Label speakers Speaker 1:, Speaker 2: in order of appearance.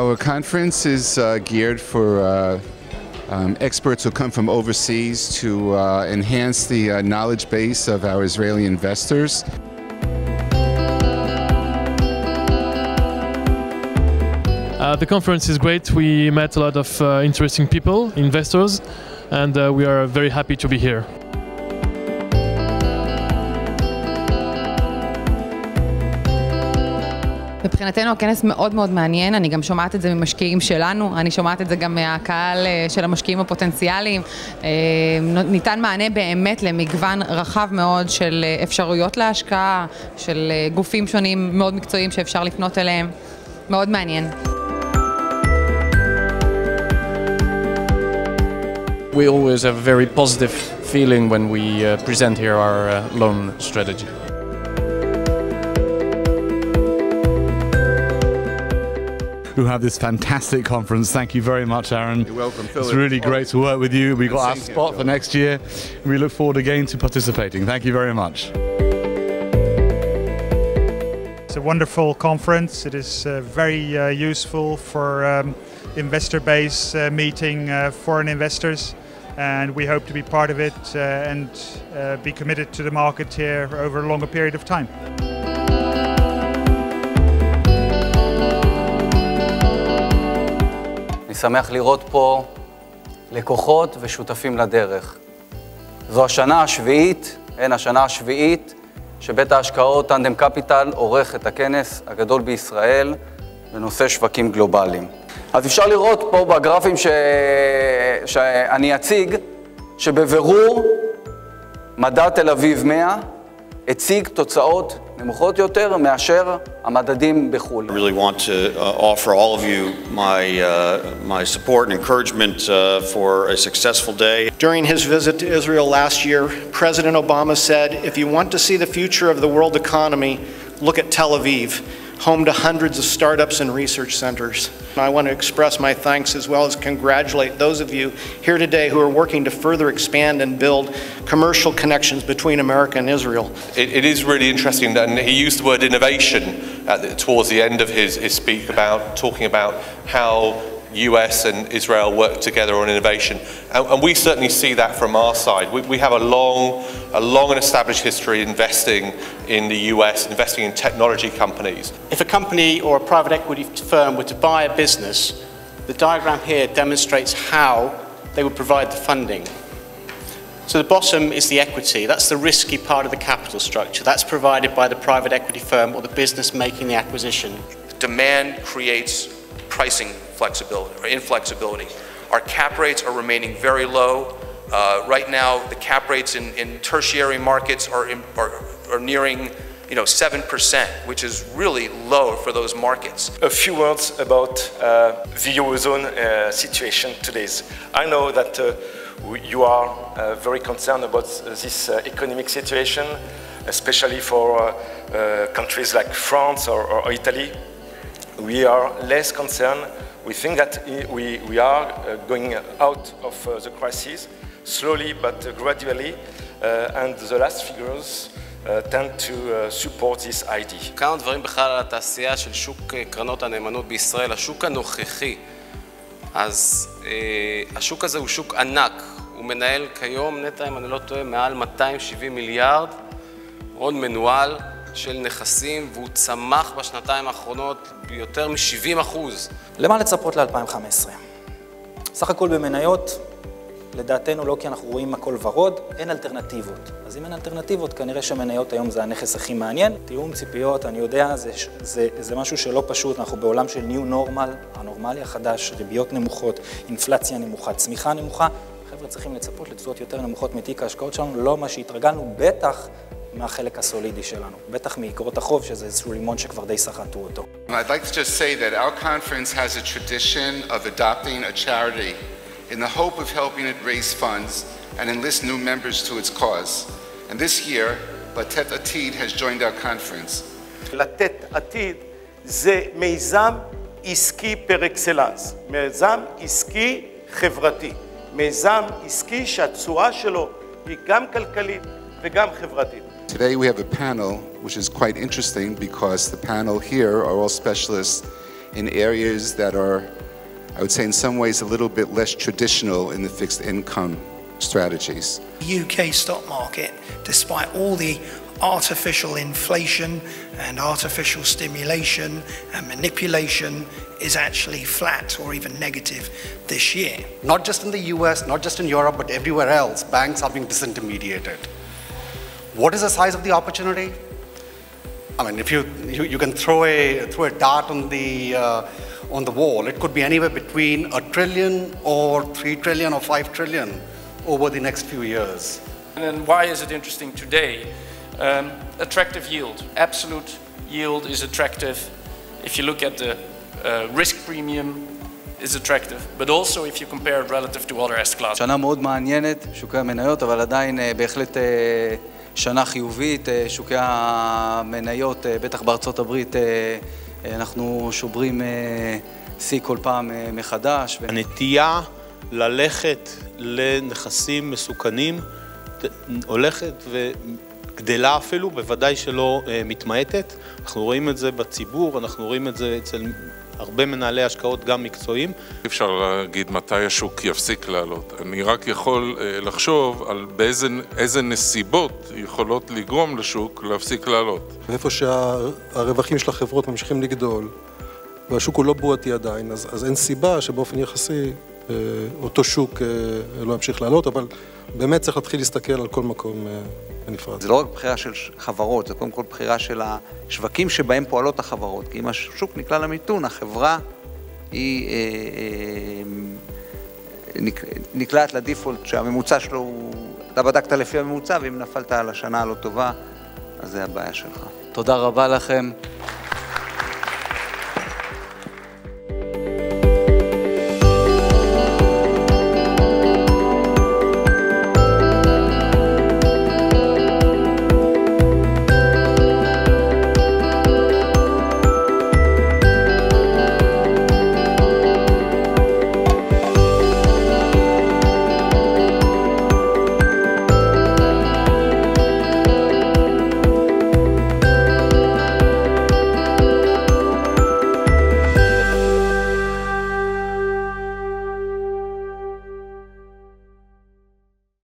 Speaker 1: Our conference is geared for experts who come from overseas to enhance the knowledge base of our Israeli investors.
Speaker 2: The conference is great. We met a lot of interesting people, investors, and we are very happy to be here.
Speaker 3: מבחינתנו הכנס מאוד מאוד מעניין, אני גם שומעת את זה ממשקיעים שלנו, אני שומעת את זה גם מהקהל של המשקיעים הפוטנציאליים. ניתן מענה באמת למגוון רחב מאוד של אפשרויות להשקעה, של גופים שונים מאוד מקצועיים שאפשר לפנות אליהם. מאוד מעניין.
Speaker 4: We always have a very positive feeling when we present here our loan strategy.
Speaker 5: Who have this fantastic conference. Thank you very much, Aaron.
Speaker 1: You're welcome, Philip.
Speaker 5: It's really great to work with you. We got our spot for next year. We look forward again to participating. Thank you very much.
Speaker 6: It's a wonderful conference. It is very useful for investor base meeting foreign investors, and we hope to be part of it and be committed to the market here over a longer period of time.
Speaker 7: אני שמח לראות פה לקוחות ושותפים לדרך. זו השנה השביעית שבית ההשקעות טנדם קפיטל עורך את הכנס הגדול בישראל בנושא שווקים גלובליים. אז אפשר לראות פה בגרפים שאני אציג שבבירור מדד תל אביב 100 הציג תוצאות נמוכות יותר מאשר המדדים בחו"ל.
Speaker 8: I really want to offer all of you my support and encouragement for a successful day.
Speaker 9: During his visit to Israel last year, President Obama said, if you want to see the future of the world economy, look at Tel Aviv, home to hundreds of startups and research centers. I want to express my thanks as well as congratulate those of you here today who are working to further expand and build commercial connections between America and Israel.
Speaker 10: It is really interesting, and he used the word innovation towards the end of his speak, talking about how US and Israel work together on innovation, and we certainly see that from our side. We have a long and established history investing in the US, investing in technology companies.
Speaker 11: If a company or a private equity firm were to buy a business, the diagram here demonstrates how they would provide the funding. So the bottom is the equity. That's the risky part of the capital structure. That's provided by the private equity firm or the business making the acquisition.
Speaker 12: Demand creates pricing flexibility or inflexibility. Our cap rates are remaining very low. Right now, the cap rates in tertiary markets are nearing 7%, which is really low for those markets.
Speaker 13: A few words about the Eurozone situation today. I know that you are very concerned about this economic situation, especially for countries like France or Italy. We are less concerned. We think that we are going out of the crisis slowly but gradually, and the last figures tend to support this idea.
Speaker 11: כמה דברים בכלל על התעשייה של שוק קרנות הנאמנות בישראל, השוק הנוכחי. אז השוק הזה הוא שוק ענק, הוא מנהל כיום נטע, אם אני לא טועה, מעל 270 מיליארד, הון מנוהל של נכסים, והוא צמח בשנתיים האחרונות ביותר מ-70%.
Speaker 14: למה לצפות ל-2015? סך הכל במניות, לדעתנו לא כי אנחנו רואים הכל ורוד, אין אלטרנטיבות. אז אם אין אלטרנטיבות, כנראה שמניות היום זה הנכס הכי מעניין. תיאום ציפיות, אני יודע, זה משהו שלא פשוט, אנחנו בעולם של New Normal, הנורמלי החדש, ריביות נמוכות, אינפלציה נמוכה, צמיחה נמוכה. חבר'ה צריכים לצפות לתשואות יותר נמוכות מתיק ההשקעות שלנו, לא מה שהתרגלנו, בטח מהחלק הסולידי שלנו, בטח מאגרות החוב, שזה איזשהו לימון שכבר די סחטו אותו.
Speaker 1: I'd like to just say that our conference has a tradition of adopting a charity in the hope of helping it raise funds and enlist new members to its cause. And this year, Latet Atid has joined our conference.
Speaker 15: לתת עתיד זה מיזם עסקי פר אקסלנס, מיזם עסקי חברתי, מיזם עסקי שהתשואה שלו היא גם כלכלית וגם חברתית.
Speaker 1: Today we have a panel which is quite interesting because the panel here are all specialists in areas that are, I would say in some ways, a little bit less traditional in the fixed income strategies.
Speaker 16: The UK stock market, despite all the artificial inflation and artificial stimulation and manipulation, is actually flat or even negative this year.
Speaker 17: Not just in the US, not just in Europe, but everywhere else, banks are being disintermediated. What is the size of the opportunity? I mean, if you can throw a dart on the wall, it could be anywhere between $1 trillion or $3 trillion or $5 trillion over the next few years.
Speaker 18: And why is it interesting today? Attractive yield. Absolute yield is attractive. If you look at the risk premium, is attractive, but also if you compare it relative to other asset classes.
Speaker 7: שנה מאוד מעניינת, שוקי המניות, אבל עדיין בהחלט שנה חיובית, שוקי המניות, בטח בארצות הברית, אנחנו שוברים שיא כל פעם מחדש.
Speaker 19: הנטייה ללכת לנכסים מסוכנים הולכת וגדלה אפילו, בוודאי שלא מתמעטת. אנחנו רואים את זה בציבור, אנחנו רואים את זה אצל הרבה מנהלי השקעות גם מקצועיים.
Speaker 20: אי אפשר להגיד מתי השוק יפסיק לעלות. אני רק יכול לחשוב על באיזה נסיבות יכולות לגרום לשוק להפסיק לעלות.
Speaker 21: ואיפה שהרווחים של החברות ממשיכים לגדול, והשוק הוא לא בועתי עדיין, אז אין סיבה שבאופן יחסי אותו שוק לא ימשיך לעלות, אבל באמת צריך להתחיל להסתכל על כל מקום בנפרד.
Speaker 7: זה לא רק בחירה של חברות, זה קודם כל בחירה של השווקים שבהם פועלות החברות. כי אם השוק נקלע למיתון, החברה היא נקלעת לדיפולט שהממוצע שלו, אתה בדקת לפי הממוצע, ואם נפלת על השנה הלא טובה, אז זה הבעיה שלך. תודה רבה לכם.